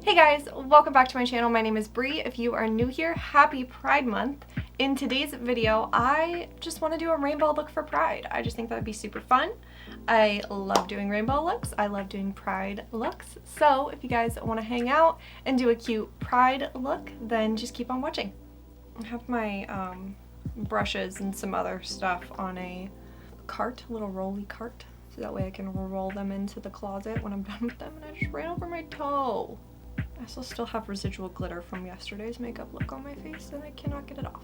Hey guys, welcome back to my channel. My name is Bree. If you are new here, happy Pride Month. In today's video, I just want to do a rainbow look for Pride. I just think that would be super fun. I love doing rainbow looks. I love doing Pride looks. So if you guys want to hang out and do a cute Pride look, then just keep on watching. I have my brushes and some other stuff on a cart, a little rolly cart. So that way I can roll them into the closet when I'm done with them. And I just ran over my toe. I also still have residual glitter from yesterday's makeup look on my face and I cannot get it off.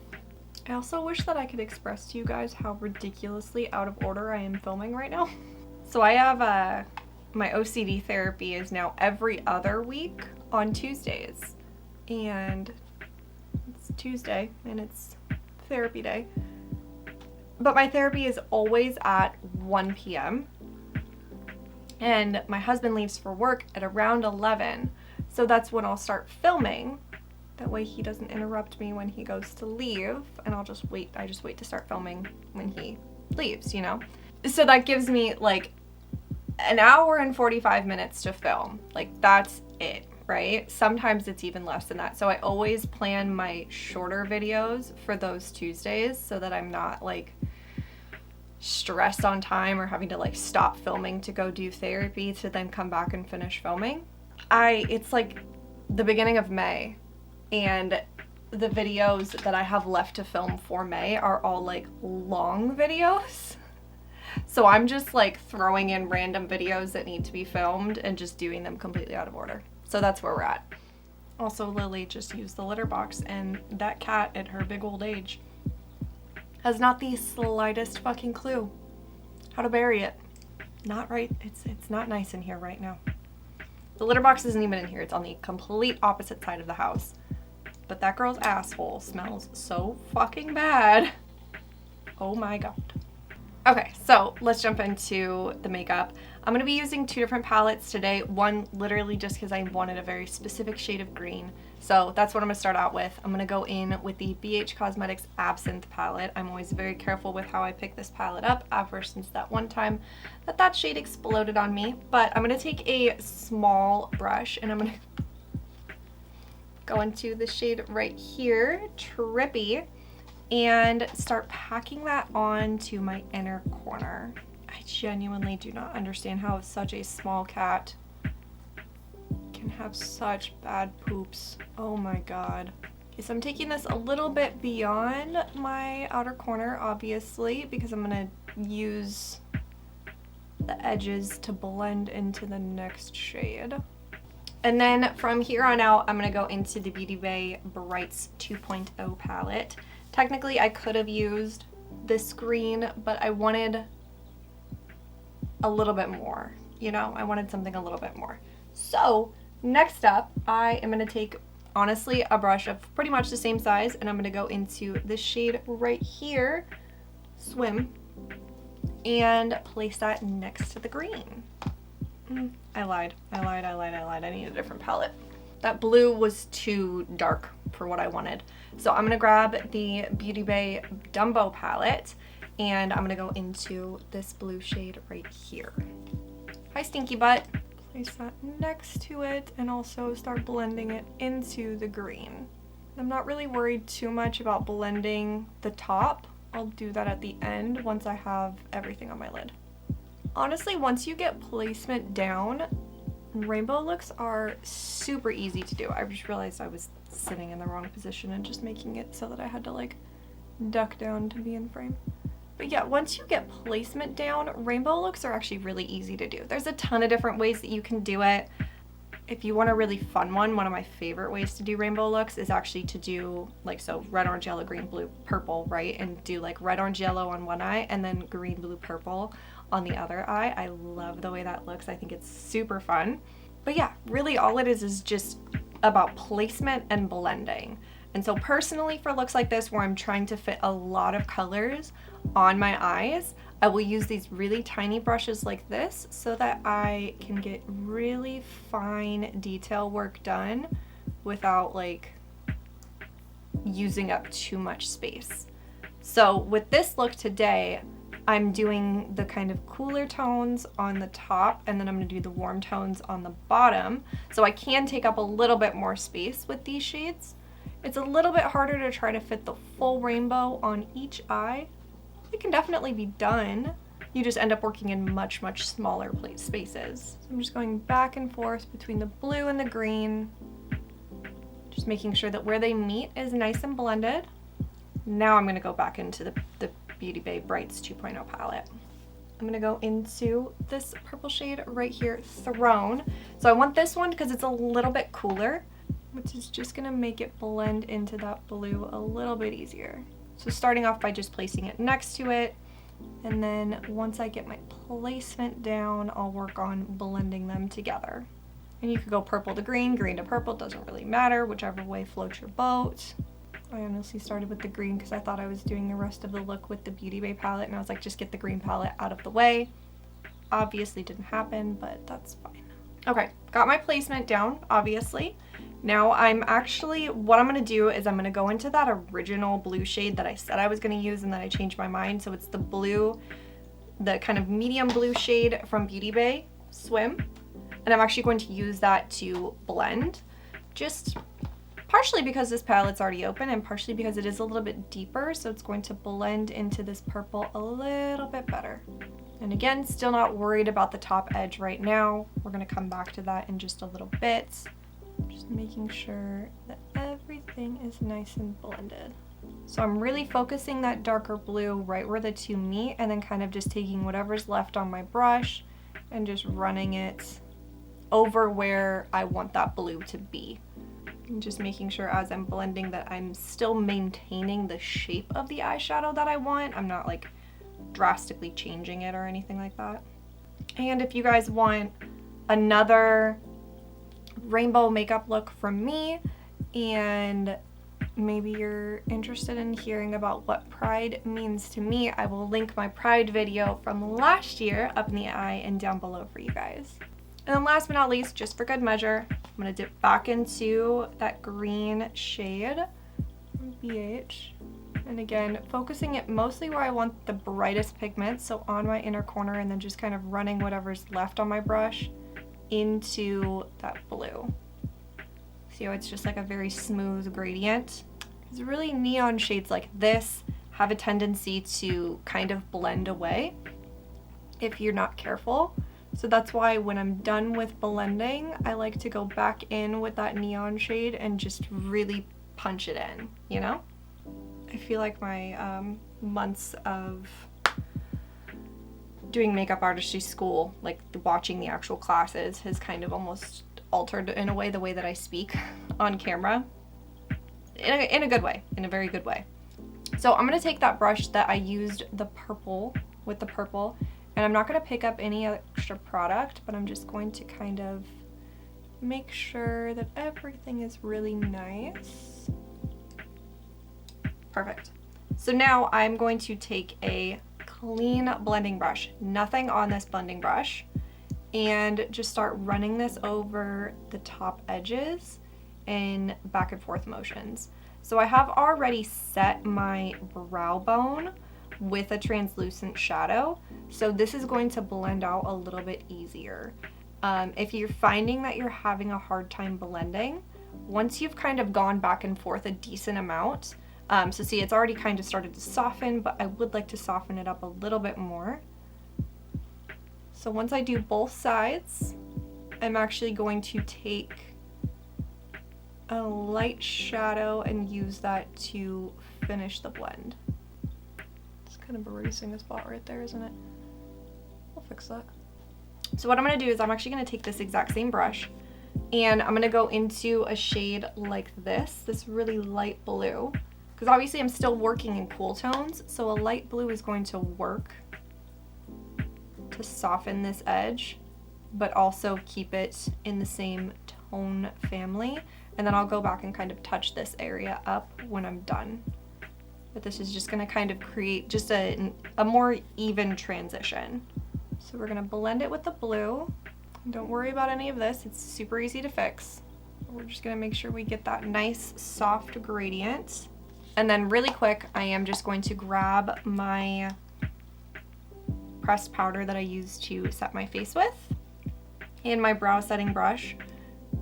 I also wish that I could express to you guys how ridiculously out of order I am filming right now. So I have my OCD therapy is now every other week on Tuesdays. And it's Tuesday and it's therapy day. But my therapy is always at 1 p.m. And my husband leaves for work at around 11. So that's when I'll start filming. That way he doesn't interrupt me when he goes to leave, and I just wait to start filming when he leaves, you know? So that gives me like an hour and 45 minutes to film. Like that's it, right? Sometimes it's even less than that. So I always plan my shorter videos for those Tuesdays so that I'm not like stressed on time or having to like stop filming to go do therapy to then come back and finish filming. It's like the beginning of May, and the videos that I have left to film for May are all like long videos. So I'm just like throwing in random videos that need to be filmed and just doing them completely out of order. So that's where we're at. Also, Lily just used the litter box, and that cat at her big old age has not the slightest fucking clue how to bury it. Not right. It's not nice in here right now. The litter box isn't even in here. It's on the complete opposite side of the house. But that girl's asshole smells so fucking bad. Oh my god. Okay, so let's jump into the makeup. I'm going to be using two different palettes today. One literally just because I wanted a very specific shade of green. So that's what I'm going to start out with. I'm going to go in with the BH Cosmetics Absinthe palette. I'm always very careful with how I pick this palette up ever since that one time that shade exploded on me. But I'm going to take a small brush and I'm going to go into the shade right here, Trippy, and start packing that onto my inner corner. I genuinely do not understand how such a small cat can have such bad poops. Oh my god. Okay, so I'm taking this a little bit beyond my outer corner, obviously, because I'm gonna use the edges to blend into the next shade. And then from here on out, I'm gonna go into the Beauty Bay Brights 2.0 palette. Technically, I could have used this green, but I wanted a little bit more, you know? I wanted something a little bit more. So next up, I am going to take, honestly, a brush of pretty much the same size, and I'm going to go into this shade right here, Swim, and place that next to the green. I lied. I need a different palette. That blue was too dark for what I wanted. So I'm going to grab the Beauty Bay Dumbo palette, and I'm going to go into this blue shade right here. Hi, Stinky Butt. Place that next to it and also start blending it into the green. I'm not really worried too much about blending the top. I'll do that at the end once I have everything on my lid. Honestly, once you get placement down, rainbow looks are super easy to do. I just realized I was sitting in the wrong position and just making it so that I had to like duck down to be in frame. But yeah, once you get placement down, rainbow looks are actually really easy to do. There's a ton of different ways that you can do it. If you want a really fun one of my favorite ways to do rainbow looks is actually to do like, so red, orange, yellow, green, blue, purple, right? And do like red, orange, yellow on one eye and then green, blue, purple on the other eye. I love the way that looks. I think it's super fun. But yeah, really all it is just about placement and blending. And so personally for looks like this where I'm trying to fit a lot of colors on my eyes, I will use these really tiny brushes like this so that I can get really fine detail work done without like using up too much space. So with this look today, I'm doing the kind of cooler tones on the top, and then I'm going to do the warm tones on the bottom. So I can take up a little bit more space with these shades. It's a little bit harder to try to fit the full rainbow on each eye. It can definitely be done. You just end up working in much, much smaller spaces. So I'm just going back and forth between the blue and the green, just making sure that where they meet is nice and blended. Now I'm going to go back into the Beauty Bay Brights 2.0 palette. I'm going to go into this purple shade right here, Throne. So I want this one because it's a little bit cooler, which is just going to make it blend into that blue a little bit easier. So starting off by just placing it next to it, and then once I get my placement down, I'll work on blending them together. And you could go purple to green to purple, doesn't really matter, whichever way floats your boat. I honestly started with the green because I thought I was doing the rest of the look with the Beauty Bay palette, and I was like, just get the green palette out of the way. Obviously didn't happen, but that's fine. Okay, got my placement down, obviously. Now what I'm gonna do is I'm gonna go into that original blue shade that I said I was gonna use and then I changed my mind. So it's the blue, the kind of medium blue shade from Beauty Bay Swim. And I'm actually going to use that to blend, just partially because this palette's already open and partially because it is a little bit deeper, so it's going to blend into this purple a little bit better. And again, still not worried about the top edge right now. We're going to come back to that in just a little bit. Just making sure that everything is nice and blended. So I'm really focusing that darker blue right where the two meet, and then kind of just taking whatever's left on my brush and just running it over where I want that blue to be. And just making sure as I'm blending that I'm still maintaining the shape of the eyeshadow that I want. I'm not like drastically changing it or anything like that. And if you guys want another rainbow makeup look from me, and maybe you're interested in hearing about what Pride means to me, I will link my Pride video from last year up in the eye and down below for you guys. And then last but not least, just for good measure, I'm going to dip back into that green shade from BH. And again, focusing it mostly where I want the brightest pigment, so on my inner corner, and then just kind of running whatever's left on my brush into that blue. See how it's just like a very smooth gradient? Because really neon shades like this have a tendency to kind of blend away if you're not careful. So that's why when I'm done with blending, I like to go back in with that neon shade and just really punch it in, you know? I feel like my months of doing makeup artistry school, like watching the actual classes, has kind of almost altered in a way the way that I speak on camera. In a good way, in a very good way. So I'm gonna take that brush that I used the purple with the purple, and I'm not going to pick up any extra product, but I'm just going to kind of make sure that everything is really nice. Perfect. So now I'm going to take a clean blending brush, nothing on this blending brush, and just start running this over the top edges in back and forth motions. So I have already set my brow bone with a translucent shadow, so this is going to blend out a little bit easier. If you're finding that you're having a hard time blending, once you've kind of gone back and forth a decent amount, so see, it's already kind of started to soften, but I would like to soften it up a little bit more. So once I do both sides, I'm actually going to take a light shadow and use that to finish the blend. Kind of erasing a spot right there, isn't it? We'll fix that. So what I'm going to do is I'm actually going to take this exact same brush, and I'm going to go into a shade like this really light blue, because obviously I'm still working in cool tones, so a light blue is going to work to soften this edge, but also keep it in the same tone family. And then I'll go back and kind of touch this area up when I'm done. But this is just going to kind of create just a more even transition. So we're going to blend it with the blue. Don't worry about any of this. It's super easy to fix. We're just going to make sure we get that nice soft gradient. And then really quick, I am just going to grab my pressed powder that I use to set my face with, and my brow setting brush.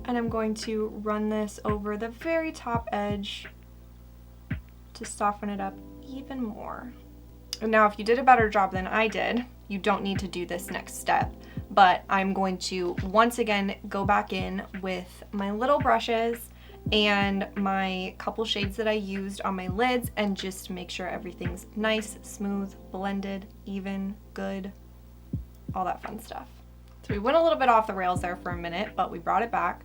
And I'm going to run this over the very top edge to soften it up even more. And now if you did a better job than I did, you don't need to do this next step, but I'm going to once again go back in with my little brushes and my couple shades that I used on my lids and just make sure everything's nice, smooth, blended, even, good, all that fun stuff. So we went a little bit off the rails there for a minute, but we brought it back.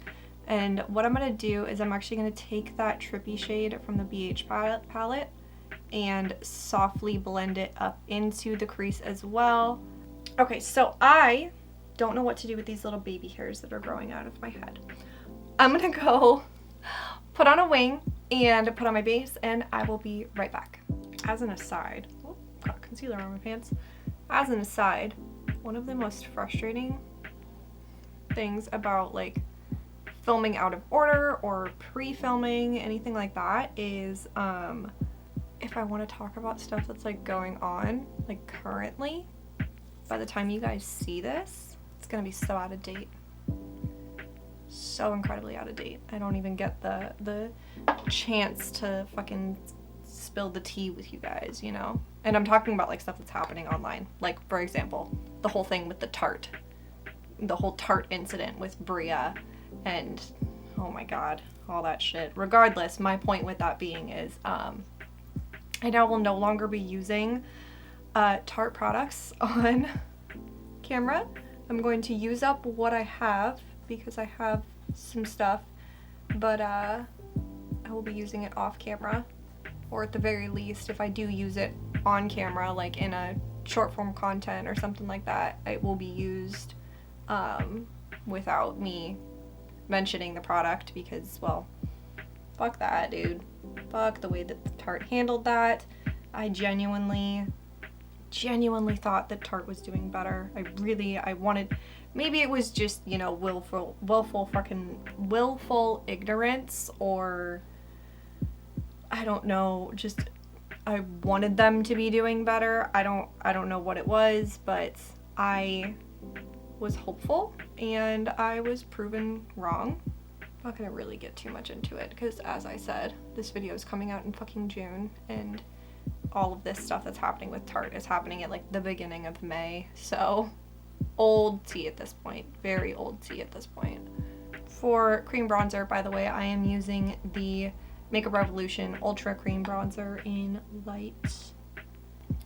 And what I'm gonna do is I'm actually gonna take that Trippy shade from the BH palette and softly blend it up into the crease as well. Okay, so I don't know what to do with these little baby hairs that are growing out of my head. I'm gonna go put on a wing and put on my base, and I will be right back. As an aside, oh, got concealer on my pants. As an aside, one of the most frustrating things about like filming out of order or pre-filming, anything like that, is if I want to talk about stuff that's like going on like currently, by the time you guys see this, it's gonna be so out of date. So incredibly out of date. I don't even get the chance to fucking spill the tea with you guys, you know? And I'm talking about like stuff that's happening online. Like, for example, the whole thing with the Tarte. The whole Tarte incident with Bree and oh my god, all that shit. Regardless, my point with that being is I now will no longer be using Tarte products on camera. I'm going to use up what I have because I have some stuff, but I will be using it off camera, or at the very least, if I do use it on camera, like in a short form content or something like that, it will be used without me mentioning the product, because, well, fuck that, dude. Fuck the way that the Tarte handled that. I genuinely thought that Tarte was doing better. I wanted, maybe it was just, you know, willful ignorance, or I don't know, just I wanted them to be doing better. I don't know what it was, but I was hopeful and I was proven wrong. I'm not gonna really get too much into it because, as I said, this video is coming out in fucking June, and all of this stuff that's happening with Tarte is happening at like the beginning of May. So old tea at this point, very old tea at this point. For cream bronzer, by the way, I am using the Makeup Revolution Ultra Cream Bronzer in Light.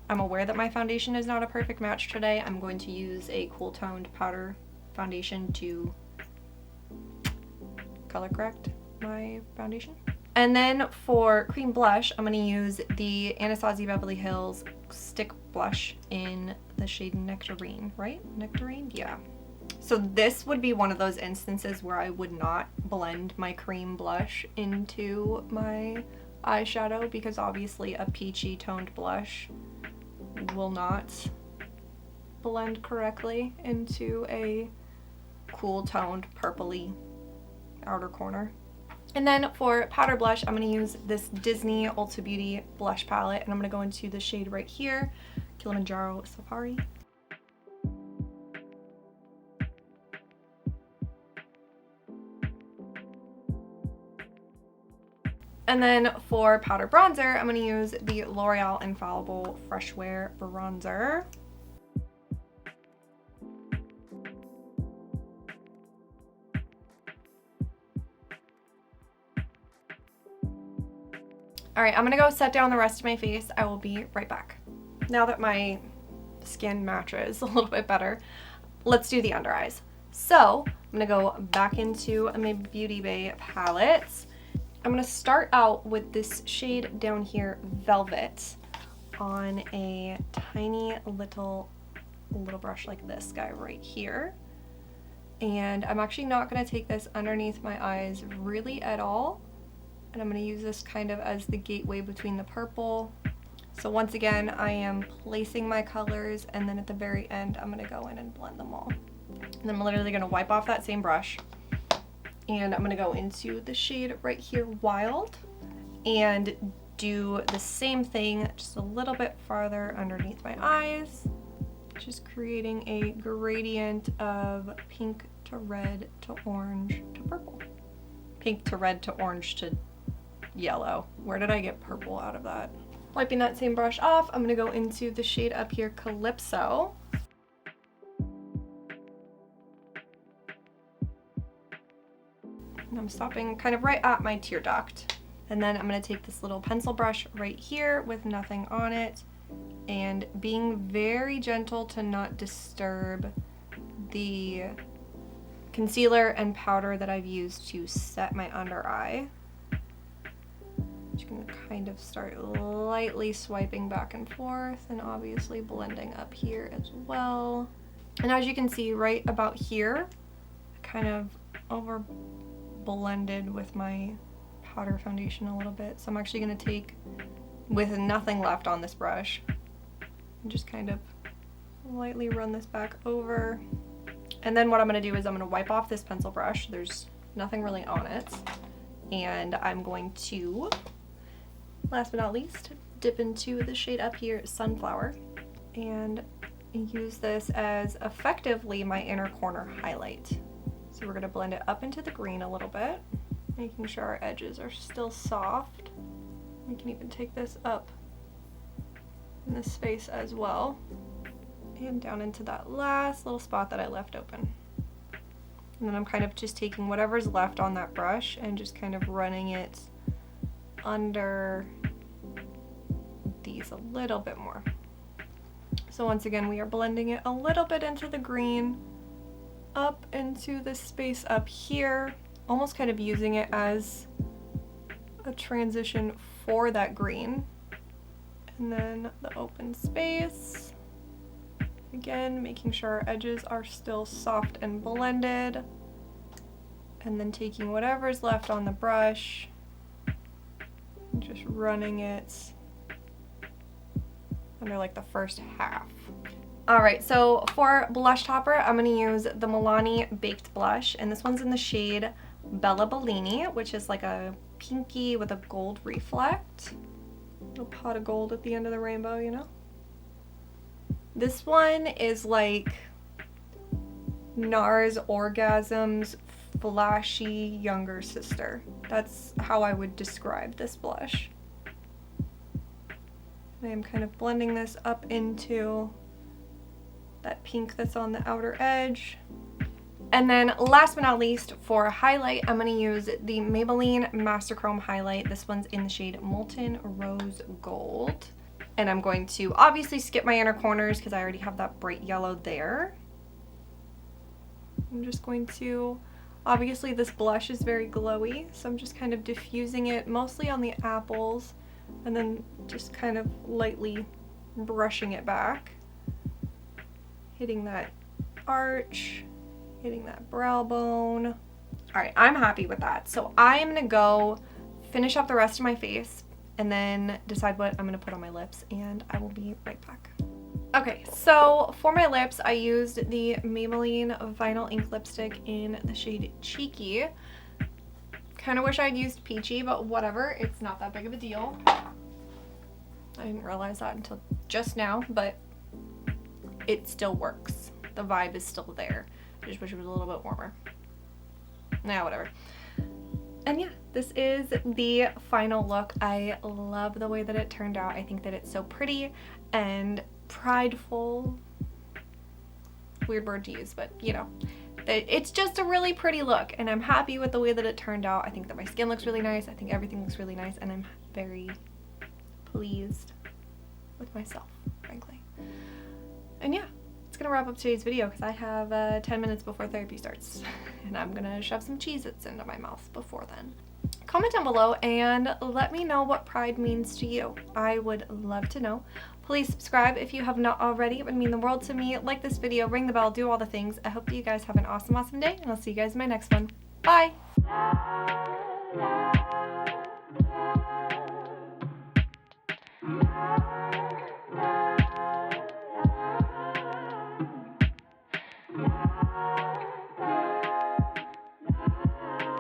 I'm aware that my foundation is not a perfect match today. I'm going to use a cool toned powder foundation to color correct my foundation. And then for cream blush, I'm going to use the Anastasia Beverly Hills Stick Blush in the shade Nectarine, right? Nectarine? Yeah. So this would be one of those instances where I would not blend my cream blush into my eyeshadow, because obviously a peachy toned blush will not blend correctly into a cool toned purpley outer corner. And then for powder blush, I'm going to use this Disney Ulta Beauty blush palette, and I'm going to go into the shade right here, Kilimanjaro Safari. And then for powder bronzer, I'm going to use the L'Oreal Infallible Fresh Wear Bronzer. Alright, I'm going to go set down the rest of my face. I will be right back. Now that my skin matches a little bit better, let's do the under eyes. So, I'm going to go back into my Beauty Bay palette. I'm going to start out with this shade down here, Velvet, on a tiny little brush like this guy right here. And I'm actually not going to take this underneath my eyes really at all. And I'm going to use this kind of as the gateway between the purple. So once again, I am placing my colors, and then at the very end, I'm going to go in and blend them all. And I'm literally going to wipe off that same brush. And I'm going to go into the shade right here, Wild, and do the same thing just a little bit farther underneath my eyes. Just creating a gradient of pink to red to orange to purple. Pink to red to orange to yellow. Where did I get purple out of that? Wiping that same brush off, I'm gonna go into the shade up here, Calypso. And I'm stopping kind of right at my tear duct. And then I'm gonna take this little pencil brush right here with nothing on it and being very gentle to not disturb the concealer and powder that I've used to set my under eye. Just gonna kind of start lightly swiping back and forth and obviously blending up here as well. And as you can see right about here, I kind of over blended with my powder foundation a little bit. So I'm actually gonna take, with nothing left on this brush, and just kind of lightly run this back over. And then what I'm gonna do is I'm gonna wipe off this pencil brush. There's nothing really on it. And I'm going to, last but not least, dip into the shade up here, Sunflower, and use this as effectively my inner corner highlight. So we're gonna blend it up into the green a little bit, making sure our edges are still soft. We can even take this up in this space as well, and down into that last little spot that I left open. And then I'm kind of just taking whatever's left on that brush and just kind of running it under these a little bit more. So once again, we are blending it a little bit into the green, up into this space up here, almost kind of using it as a transition for that green. And then the open space, again making sure our edges are still soft and blended, and then taking whatever's left on the brush and just running it under like the first half. Alright, so for blush topper, I'm going to use the Milani Baked Blush, and this one's in the shade Bella Bellini, which is like a pinky with a gold reflect. Little pot of gold at the end of the rainbow, you know? This one is like NARS Orgasm's flashy younger sister. That's how I would describe this blush. I am kind of blending this up into that pink that's on the outer edge. And then last but not least, for a highlight, I'm going to use the Maybelline Master Chrome highlight. This one's in the shade Molten Rose Gold. And I'm going to obviously skip my inner corners because I already have that bright yellow there. I'm just going to, obviously this blush is very glowy, so I'm just kind of diffusing it mostly on the apples and then just kind of lightly brushing it back. Hitting that arch, hitting that brow bone. All right, I'm happy with that. So I am gonna go finish up the rest of my face and then decide what I'm gonna put on my lips, and I will be right back. Okay, so for my lips, I used the Maybelline Vinyl Ink Lipstick in the shade Cheeky. Kind of wish I'd used Peachy, but whatever, it's not that big of a deal. I didn't realize that until just now, but it still works. The vibe is still there. I just wish it was a little bit warmer. Nah, whatever. And yeah, this is the final look. I love the way that it turned out. I think that it's so pretty and prideful. Weird word to use, but you know, it's just a really pretty look, and I'm happy with the way that it turned out. I think that my skin looks really nice. I think everything looks really nice, and I'm very pleased with myself, frankly. And yeah, it's gonna wrap up today's video because I have 10 minutes before therapy starts, and I'm gonna shove some Cheez-Its into my mouth before then. Comment down below and let me know what pride means to you. I would love to know. Please subscribe if you have not already. It would mean the world to me. Like this video, ring the bell, do all the things. I hope that you guys have an awesome day, and I'll see you guys in my next one. Bye!